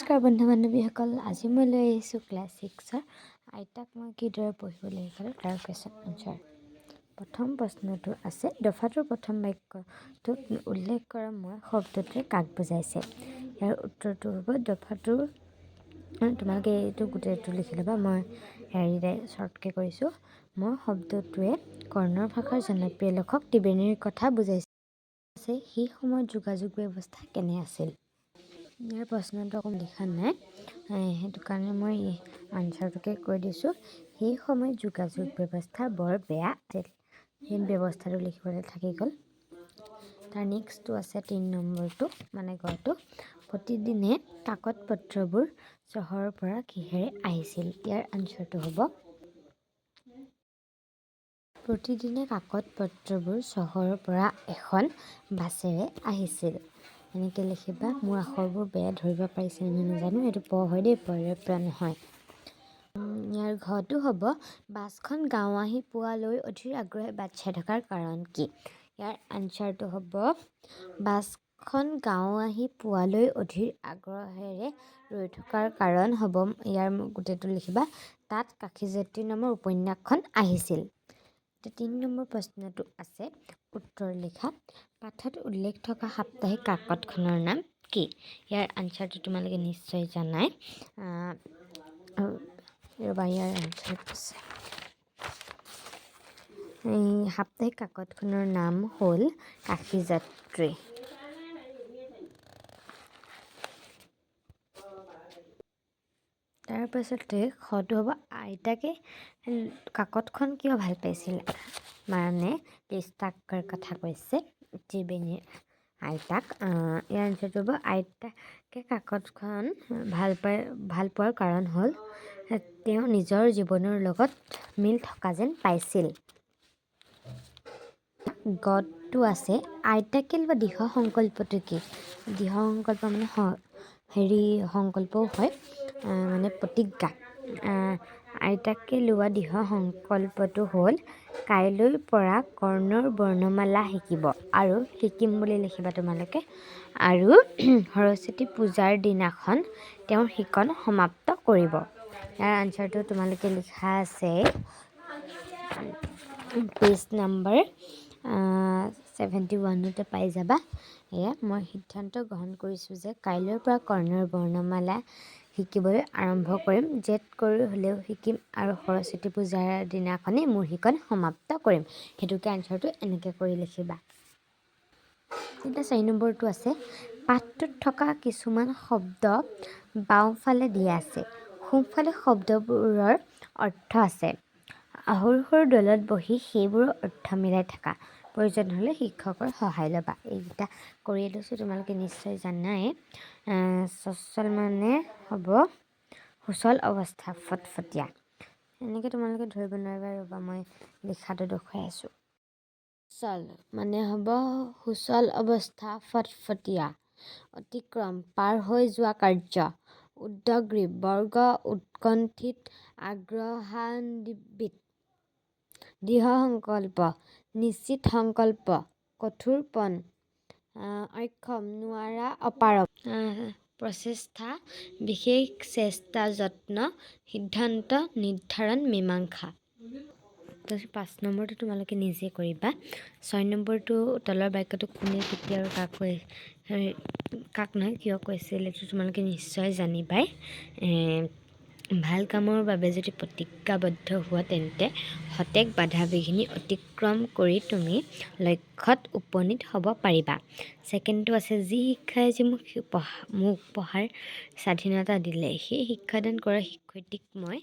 নমস্কাৰ বন্ধু বান্ধৱীসকল, আজি মই লৈ আহিছোঁ ক্লাছ 6ৰ আইতাক মই কিদৰে পঢ়িবলৈ শিকালোঁ তাৰ কুৱেশ্যন আনচাৰ। প্ৰথম প্ৰশ্নটো আছে, দফাটোৰ প্ৰথম বাক্যটোত উল্লেখ কৰা মই শব্দটোৱে কাক বুজাইছে। ইয়াৰ উত্তৰটো হ'ব দফাটোৰ, তোমালোকে এইটো গোটেইটো লিখি ল'বা, মই হেৰিৰে শ্বৰ্টকৈ কৰিছোঁ। মই শব্দটোৱে কন্নড় ভাষাৰ জনপ্ৰিয় লেখক ত্ৰিবেণীৰ কথা বুজাইছে। সেই সময়ত যোগাযোগ ব্যৱস্থা কেনে আছিল। ইয়াৰ প্ৰশ্নটো অকণ লিখা নাই, সেইটো কাৰণে মই আনচাৰটোকে কৈ দিছোঁ। সেই সময়ত যোগাযোগ ব্যৱস্থা বৰ বেয়া আছিল। সেই ব্যৱস্থাটো লিখিবলৈ থাকি গ'ল। তাৰ নেক্সটটো আছে 3 নম্বৰটো, মানে গড়টো। প্ৰতিদিনে কাকত পত্ৰবোৰ চহৰৰ পৰা কিহেৰে আহিছিল। ইয়াৰ আনচাৰটো হ'ব প্ৰতিদিনে কাকত পত্ৰবোৰ চহৰৰ পৰা এখন বাছেৰে আহিছিল। এনেকৈ লিখিবা। মোৰ আখৰবোৰ বেয়া, ধৰিব পাৰিছে নে নাজানো, এইটো প হয় দেই, পৰা নহয়। ইয়াৰ ঘৰটো হ'ব বাছখন গাঁও আহি পোৱালৈ অধীৰ আগ্ৰহে বাট চাই থকাৰ কাৰণ কি। ইয়াৰ আনচাৰটো হ'ব বাছখন গাঁও আহি পোৱালৈ অধীৰ আগ্ৰহেৰে ৰৈ থকাৰ কাৰণ হ'ব, ইয়াৰ গোটেইটো লিখিবা, তাত কাশীযাত্ৰী নামৰ উপন্যাসখন আহিছিল। 3 নম্বৰ প্ৰশ্নটো আছে উত্তৰ লিখা। পাঠত উল্লেখ থকা সাপ্তাহিক কাকতখনৰ নাম কি। ইয়াৰ আনচাৰটো তোমালোকে নিশ্চয় জানাই। ইয়াৰ আনচাৰ আছে, এই সাপ্তাহিক কাকতখনৰ নাম হ'ল কাশীযাত্ৰী। তাৰপাছতে খটো হ'ব আইতাকে কাকতখন কিয় ভাল পাইছিল, মানে তিষ্টাকৰ কথা কৈছে ত্ৰিবেণীৰ আইতাক। ইয়াৰ আনচাৰটো হ'ব আইতাকে কাকতখন ভাল পোৱাৰ কাৰণ হ'ল তেওঁ নিজৰ জীৱনৰ লগত মিল থকা যেন পাইছিল। গটো আছে আইতাকে লোৱা দৃঢ় সংকল্পটো কি। দৃঢ় সংকল্প মানে সংকল্পও হয়, মানে প্ৰতিজ্ঞা। আইতাকে লোৱা দৃঢ় সংকল্পটো হ'ল কাইলৈৰ পৰা কৰ্ণৰ বৰ্ণমালা শিকিব, আৰু শিকিম বুলি লিখিবা তোমালোকে, আৰু সৰস্বতী পূজাৰ দিনাখন তেওঁৰ শিকন সমাপ্ত কৰিব। ইয়াৰ আনচাৰটো তোমালোকে লিখা আছে পেজ নম্বৰ 71 পাই যাবা। এয়া মই সিদ্ধান্ত গ্ৰহণ কৰিছোঁ যে কাইলৈৰ পৰা কৰ্ণৰ বৰ্ণমালা শিকিবলৈ আৰম্ভ কৰিম। জেদ কৰি হ'লেও শিকিম, আৰু সৰস্বতী পূজাৰ দিনাখনেই মোৰ শিকন সমাপ্ত কৰিম। সেইটোকে আনচাৰটো এনেকৈ কৰি লিখিবা। এতিয়া 4 নম্বৰটো আছে, পাঠটোত থকা কিছুমান শব্দ বাওঁফালে দিয়া আছে, সোঁফালে শব্দবোৰৰ অৰ্থ আছে। সৰু সৰু দলত বহি সেইবোৰৰ অৰ্থ মিলাই থাকা, প্ৰয়োজন হ'লে শিক্ষকৰ সহায় ল'বা। এইকেইটা কৰিয়ে লৈছোঁ, তোমালোকে নিশ্চয় জানাই। চচল মানে হ'ব সুচল অৱস্থা, ফটফটীয়া। এনেকৈ তোমালোকে ধৰিব নোৱাৰিবা, ৰ'বা মই লিখাটো দেখুৱাই আছোঁ। চল মানে হ'ব সুচল অৱস্থা, ফটফটীয়া। অতিক্ৰম পাৰ হৈ যোৱা কাৰ্য। উদ্গ্ৰীৱ বৰ্গ, উৎকণ্ঠিত, আগ্ৰহান্বিত। দৃঢ় সংকল্প, নিশ্চিত সংকল্প, কঠোৰপন, অক্ষম, নোৱাৰা, অপাৰগ। প্ৰচেষ্টা, বিশেষ চেষ্টা, যত্ন, সিদ্ধান্ত, নিৰ্ধাৰণ, মীমাংসা। 5 নম্বৰটো তোমালোকে নিজে কৰিবা। 6 নম্বৰটো তলৰ বাক্যটো কোনে কেতিয়া আৰু কাক নহয় কিয় কৈছিল, এইটো তোমালোকে নিশ্চয় জানিবাই। ভাল কামৰ বাবে যদি প্ৰতিজ্ঞাবদ্ধ হোৱা, তেন্তে সতেক বাধা বিঘিনি অতিক্ৰম কৰি তুমি লক্ষ্যত উপনীত হ'ব পাৰিবা। ছেকেণ্ডটো আছে, যি শিক্ষাই যে মোক পঢ়াৰ স্বাধীনতা দিলে, সেই শিক্ষাদান কৰা শিক্ষয়িত্ৰীক মই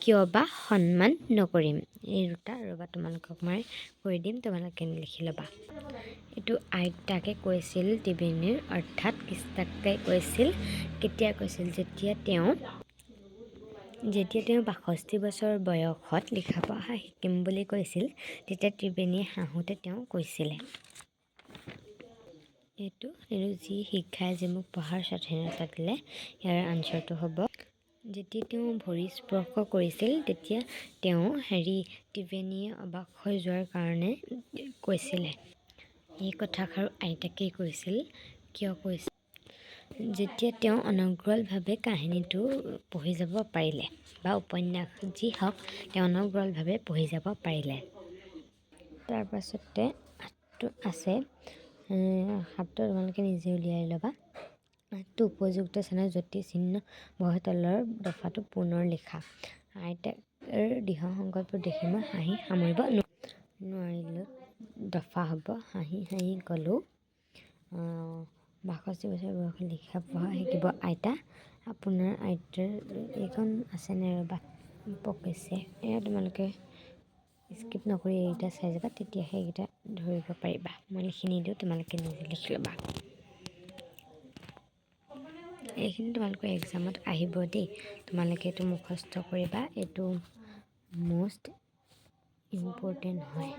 কিয় বা সন্মান নকৰিম। এই দুটা ৰ'বা তোমালোকক মই কৰি দিম, তোমালোকে লিখি ল'বা। এইটো আইতাকে কৈছিল ত্ৰিবেণীৰ, অৰ্থাৎ তিষ্টাকে কৈছিল। কেতিয়া কৈছিল, যেতিয়া তেওঁ 62 বছৰ বয়সত লিখা পঢ়া শিকিম বুলি কৈছিল, তেতিয়া ত্ৰিবেণীয়ে হাঁহোতে তেওঁ কৈছিলে। এইটো যি শিক্ষাই যে মোক পঢ়াৰ স্বাধীনতা দিলে, ইয়াৰ আনচাৰটো হ'ব যেতিয়া তেওঁ ভৰি স্পৰ্শ কৰিছিল, তেতিয়া তেওঁ ত্ৰিবেণীয়ে অবাক হৈ যোৱাৰ কাৰণে কৈছিলে। এই কথাষাৰ আইতাকেই কৈছিল। কিয় কৈছিল, যেতিয়া তেওঁ অনৰ্গলভাৱে কাহিনীটো পঢ়ি যাব পাৰিলে বা উপন্যাস যি হওক তেওঁ অনৰ্গলভাৱে পঢ়ি যাব পাৰিলে। তাৰ পাছতে আছে সাতটো তোমালোকে নিজে উলিয়াই ল'বা। আঠটো উপযুক্ত স্থানত যতি চিহ্ন বহাই তলৰ দফাটো পুনৰ লিখা। আইতাৰ দৃঢ় সংকল্প দেখি মই হাঁহি সামৰিব নোৱাৰিলোঁ। দফা হ'ব হাঁহি হাঁহি গ'লোঁ ৬২ বছৰ বয়সত লিখা পঢ়া শিকিব আইতা। আপোনাৰ আইতাৰ এইখন আছেনে ৰ'বা পকিছে। এয়া তোমালোকে স্কিপ নকৰি এইকেইটা চাই যাবা, তেতিয়াহে এইকেইটা ধৰিব পাৰিবা। মই লিখি নিদিওঁ, তোমালোকে নিজে লিখি ল'বা। এইখিনি তোমালোকৰ এক্সামত আহিব দেই। তোমালোকে এইটো মুখস্থ কৰিবা, এইটো মষ্ট ইম্পৰ্টেণ্ট হয়।